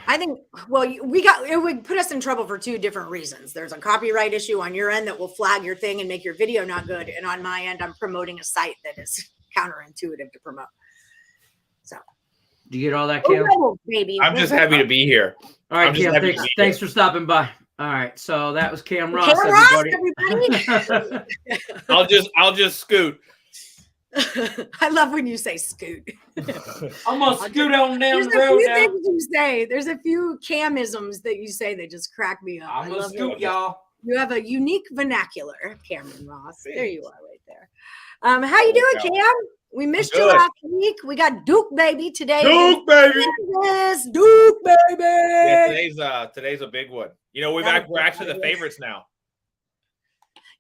I think, well, it would put us in trouble for 2 different reasons. There's a copyright issue on your end that will flag your thing and make your video not good. And on my end, I'm promoting a site that is counterintuitive to promote. So. Do you get all that, Cam? Oh, baby. I'm just happy to be here. All right, Cam, thanks for stopping by. All right, so that was Cam Ross, everybody. I'll just scoot. I love when you say scoot. I'm gonna scoot on down the road now. Things you say. There's a few Camisms that you say that just crack me up. I'm gonna scoot, y'all. You have a unique vernacular, Cameron Ross. There you are, right there. How you doing, Cam? We missed you last week. We got Duke baby today. Duke baby. Yes, Duke baby. Yeah, today's a big one. You know, we're actually the favorites now.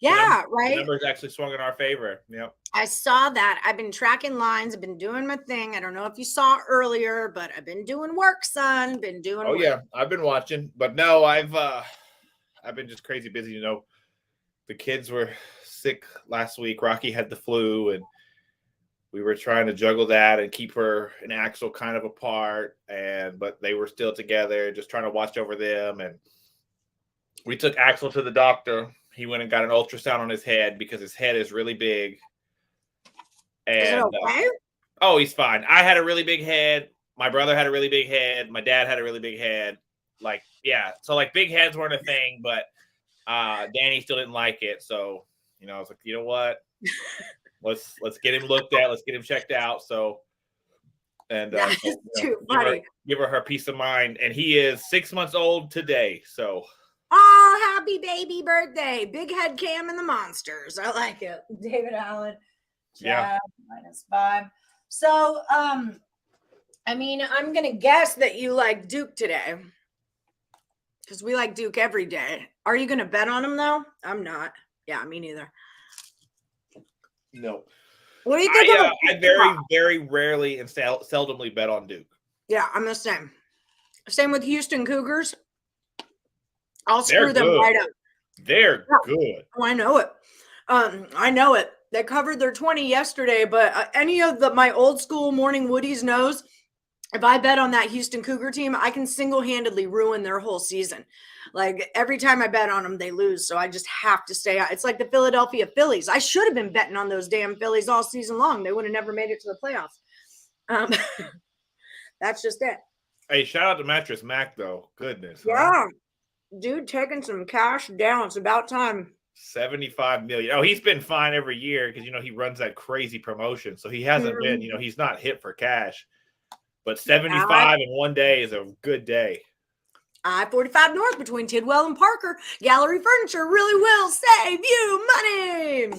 Yeah, right. The numbers actually swung in our favor. Yep. I saw that. I've been tracking lines. I've been doing my thing. I don't know if you saw earlier, but I've been doing work, son. Been doing. Oh, yeah. I've been watching. But no, I've been just crazy busy. You know, the kids were sick last week. Rocky had the flu, and we were trying to juggle that and keep her and Axel kind of apart. But they were still together, just trying to watch over them. And we took Axel to the doctor. He went and got an ultrasound on his head because his head is really big. And is it okay? Oh, he's fine. I had a really big head. My brother had a really big head. My dad had a really big head. Like, yeah. So like big heads weren't a thing, but Danny still didn't like it. So, you know, I was like, you know what? Let's get him looked at. Let's get him checked out. So, and too funny. Give her peace of mind. And he is 6 months old today. So. Oh, happy baby birthday. Big head Cam and the monsters. I like it. David Allen. Yeah. -5. So, I mean, I'm going to guess that you like Duke today because we like Duke every day. Are you going to bet on them, though? I'm not. Yeah, me neither. No. What do you think? I very, very rarely and seldomly bet on Duke. Yeah, I'm the same. Same with Houston Cougars. I'll screw They're them good. right up. They're good. Oh, I know it. I know it. They covered their 20 yesterday, but any of my old school morning Woodies knows if I bet on that Houston Cougar team, I can single-handedly ruin their whole season. Like every time I bet on them, they lose. So I just have to stay out. It's like the Philadelphia Phillies. I should have been betting on those damn Phillies all season long. They would have never made it to the playoffs. That's just it. Hey, shout out to Mattress Mac, though. Goodness. Yeah. Huh? Dude, taking some cash down. It's about time. 75 million. Oh, he's been fine every year because, he runs that crazy promotion. So he hasn't been, he's not hit for cash. But 75 in one day is a good day. I-45 North between Tidwell and Parker. Gallery Furniture really will save you money.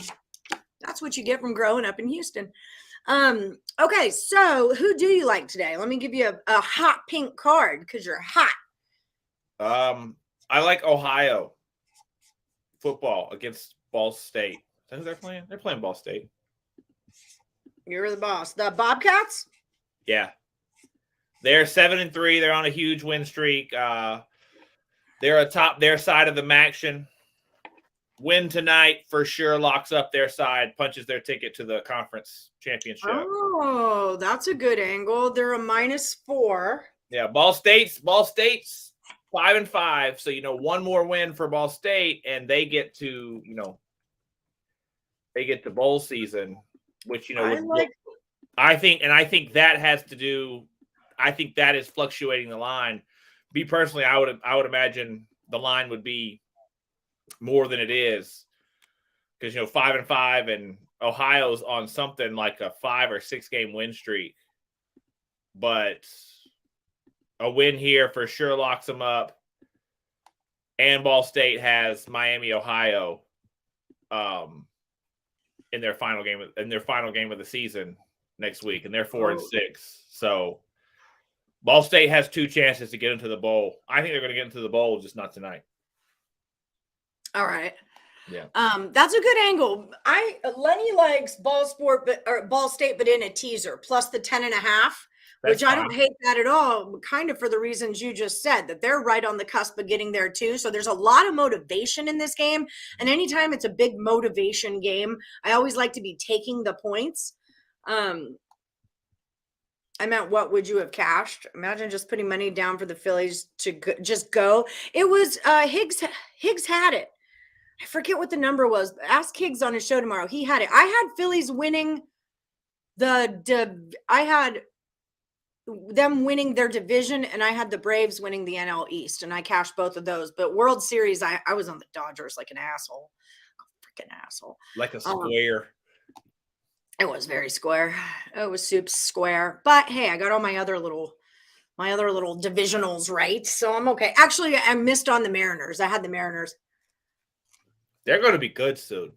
That's what you get from growing up in Houston. Okay, so who do you like today? Let me give you a hot pink card because you're hot. I like Ohio football against Ball State. Is that who they're playing? They're playing Ball State. You're the boss. The Bobcats? Yeah. They're 7-3. They're on a huge win streak. They're atop their side of the Maction. Win tonight for sure locks up their side, punches their ticket to the conference championship. Oh, that's a good angle. They're a -4. Yeah, Ball State's 5-5. So, one more win for Ball State, and they get to, they get to bowl season, which, I think that has to do. I think that is fluctuating the line. Me personally, I would imagine the line would be more than it is because 5-5 and Ohio's on something like a 5 or 6 game win streak, but a win here for sure locks them up. And Ball State has Miami, Ohio, in their final game of the season next week, and they're 4-6. So Ball State has 2 chances to get into the bowl. I think they're going to get into the bowl, just not tonight. All right. Yeah. That's a good angle. Lenny likes Ball State, but in a teaser plus the 10.5, which I don't hate that at all. Kind of for the reasons you just said, that they're right on the cusp of getting there too. So there's a lot of motivation in this game, and anytime it's a big motivation game, I always like to be taking the points. I meant, what would you have cashed? Imagine just putting money down for the Phillies to just go. It was Higgs. Higgs had it. I forget what the number was. Ask Higgs on his show tomorrow. He had it. I had Phillies winning I had them winning their division, and I had the Braves winning the NL East, and I cashed both of those. But World Series, I was on the Dodgers like an asshole. Freaking asshole. Like a square. It was very square. It was soup square. But hey, I got all my other little divisionals right. So I'm okay. Actually, I missed on the Mariners. I had the Mariners. They're going to be good soon.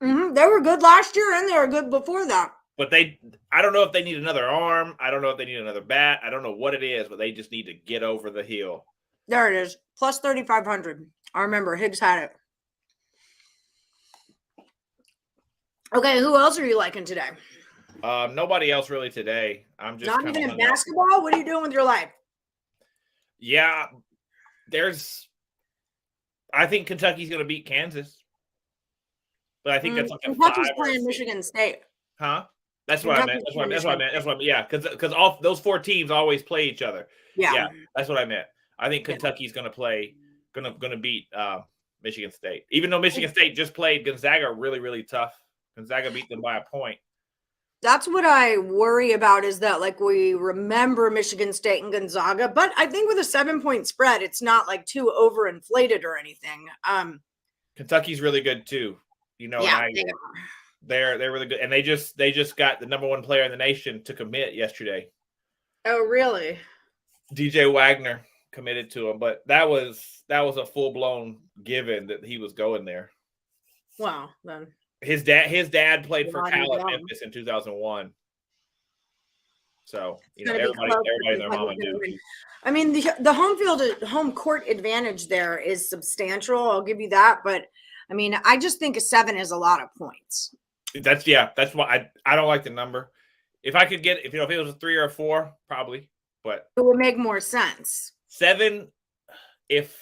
They were good last year, and they were good before that. But I don't know if they need another arm. I don't know if they need another bat. I don't know what it is, but they just need to get over the hill. There it is. Plus 3,500. I remember Higgs had it. Okay, who else are you liking today? Nobody else really today. I'm just not even in basketball. What are you doing with your life? Yeah, I think Kentucky's going to beat Kansas, but I think that's like Kentucky's playing Michigan State. Huh? That's what I meant. That's what I meant. Yeah, because all those 4 teams always play each other. Yeah, that's what I meant. I think Kentucky's going to beat Michigan State, even though Michigan State just played Gonzaga really, really tough. Gonzaga beat them by a point. That's what I worry about, is that we remember Michigan State and Gonzaga, but I think with a 7-point spread, it's not too overinflated or anything. Kentucky's really good too. Yeah, they're really good, and they just got the number 1 player in the nation to commit yesterday. Oh, really? DJ Wagner committed to him, but that was a full-blown given that he was going there. Wow, then. His dad played for Cal at Memphis in 2001. So, It's gonna be everybody close and their because mama it's gonna knew. win. I mean, the home court advantage there is substantial. I'll give you that. But I mean, I just think a 7 is a lot of points. That's why I don't like the number. If I could get, if it was a 3 or a 4, probably, but It would make more sense. 7, if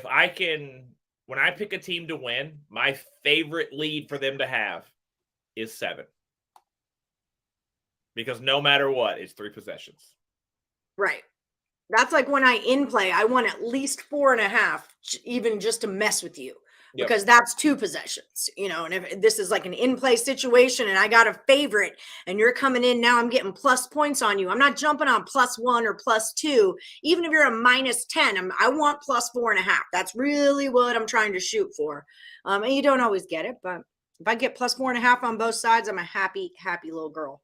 I can, when I pick a team to win, my favorite lead for them to have is 7. Because no matter what, it's 3 possessions. Right. That's like when I in play, I want at least 4.5, even just to mess with you. Yep. Because that's 2 possessions, and if this is like an in-play situation and I got a favorite and you're coming in now, I'm getting plus points on you. I'm not jumping on +1 or +2. Even if you're a -10, I want plus 4.5. That's really what I'm trying to shoot for. And you don't always get it, but if I get plus 4.5 on both sides, I'm a happy, happy little girl.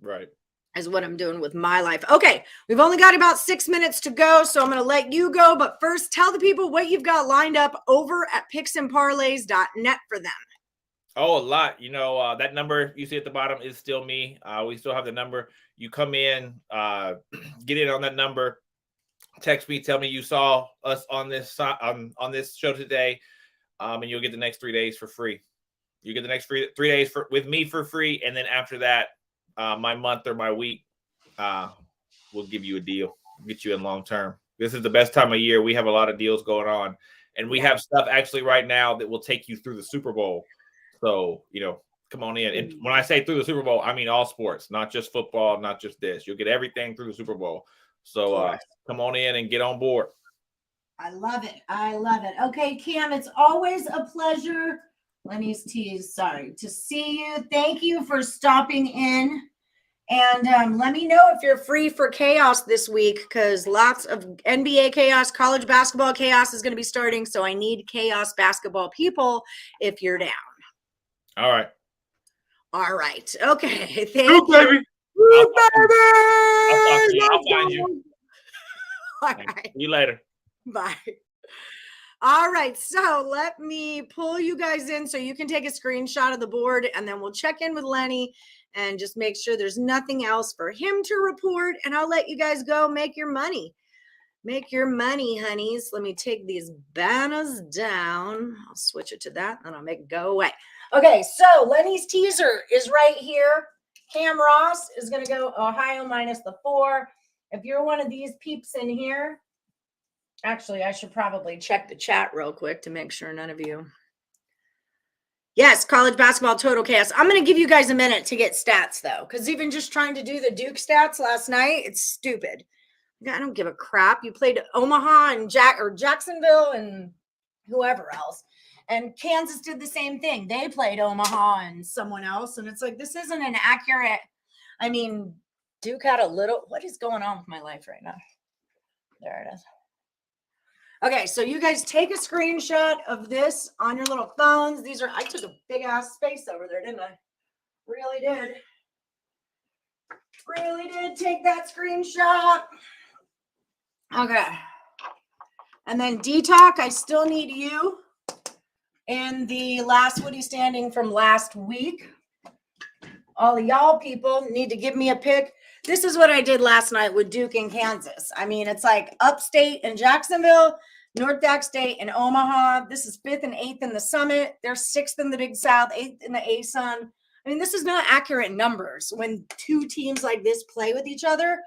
Right. Is what I'm doing with my life. Okay, we've only got about 6 minutes to go, so I'm going to let you go. But first, tell the people what you've got lined up over at picksandparlays.net for them. Oh, a lot. That number you see at the bottom is still me. We still have the number. You come in, get in on that number. Text me, tell me you saw us on this on this show today, and you'll get the next 3 days for free. You get the next 3 days with me for free, and then after that, my month or my week, we'll give you a deal, get you in long term. This is the best time of year. We have a lot of deals going on, and we have stuff actually right now that will take you through the Super Bowl. So, come on in. And when I say through the Super Bowl, I mean all sports, not just football, not just this. You'll get everything through the Super Bowl. So come on in and get on board. I love it. I love it. Okay, Cam, it's always a pleasure. Lenny's tease, to see you. Thank you for stopping in. And let me know if you're free for chaos this week, because lots of NBA chaos, college basketball chaos is going to be starting. So I need chaos basketball people if you're down. All right. All right. Okay. Thank you. Baby. Woo, baby. I'll find you. All right. See you later. Bye. All right, so let me pull you guys in so you can take a screenshot of the board, and then we'll check in with Lenny and just make sure there's nothing else for him to report, and I'll let you guys go make your money. Make your money, honeys. Let me take these banners down. I'll switch it to that, and I'll make it go away. Okay, so Lenny's teaser is right here. Cam Ross is going to go Ohio -4. If you're one of these peeps in here, actually, I should probably check the chat real quick to make sure none of you. Yes, college basketball total chaos. I'm going to give you guys a minute to get stats, though, because even just trying to do the Duke stats last night, it's stupid. I don't give a crap. You played Omaha and Jacksonville and whoever else. And Kansas did the same thing. They played Omaha and someone else. And it's like, this isn't an accurate. I mean, Duke had a little. What is going on with my life right now? There it is. Okay, so you guys take a screenshot of this on your little phones. I took a big ass space over there, didn't I? Really did. Really did take that screenshot. Okay. And then D-Talk, I still need you. And the last Woody standing from last week. All of y'all people need to give me a pick. This is what I did last night with Duke and Kansas. I mean, it's like upstate and Jacksonville, North Dak State and Omaha. This is 5th and 8th in the Summit. They're 6th in the Big South, 8th in the ASUN. I mean, this is not accurate numbers. When two teams like this play with each other,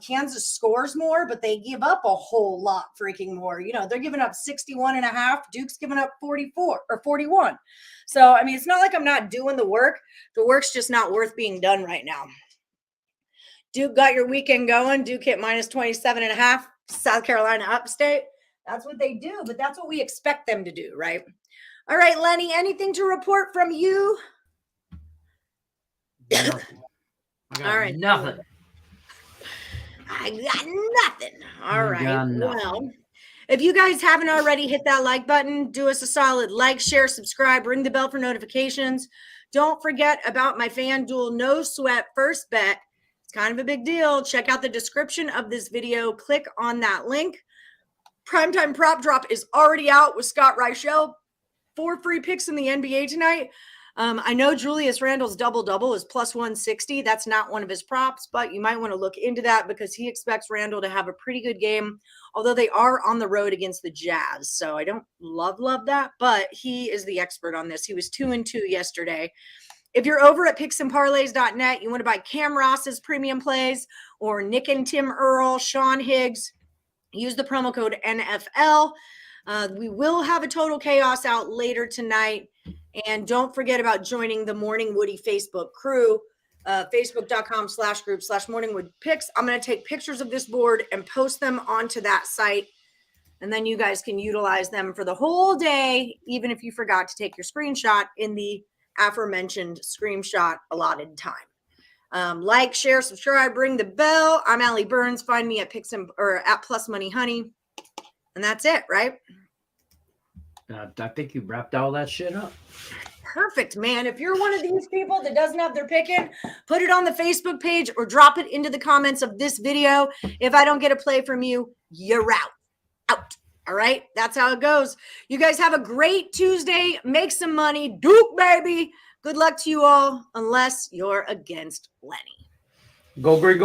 Kansas scores more, but they give up a whole lot freaking more. They're giving up 61.5. Duke's giving up 44 or 41. So, I mean, it's not like I'm not doing the work. The work's just not worth being done right now. Duke got your weekend going. Duke hit -27.5. South Carolina upstate. That's what they do, but that's what we expect them to do, right? All right, Lenny, anything to report from you? Nothing. All right. Nothing. I got nothing. All right. Nothing. Well, if you guys haven't already hit that like button, do us a solid like, share, subscribe, ring the bell for notifications. Don't forget about my FanDuel no sweat first bet. It's kind of a big deal. Check out the description of this video. Click on that link. Primetime prop drop is already out with Scott Reichel. 4 free picks in the NBA tonight. I know Julius Randle's double-double is plus 160. That's not one of his props, but you might want to look into that because he expects Randle to have a pretty good game, although they are on the road against the Jazz. So I don't love that, but he is the expert on this. He was 2-2 yesterday. If you're over at picksandparlays.net, you want to buy Cam Ross's premium plays or Nick and Tim Earle, Sean Higgs, use the promo code NFL. We will have a Total Chaos out later tonight. And don't forget about joining the Morning Woody Facebook crew, facebook.com/group/morningwoodpicks. I'm going to take pictures of this board and post them onto that site. And then you guys can utilize them for the whole day, even if you forgot to take your screenshot in the aforementioned screenshot allotted time. Like, share, subscribe, ring the bell. I'm Allie Burns. Find me at at Plus Money Honey. And that's it, right? I think you wrapped all that shit up. Perfect, man. If you're one of these people that doesn't have their pick in, put it on the Facebook page or drop it into the comments of this video. If I don't get a play from you, you're out. All right. That's how it goes. You guys have a great Tuesday. Make some money. Duke, baby. Good luck to you all, unless you're against Lenny. Go, Greg.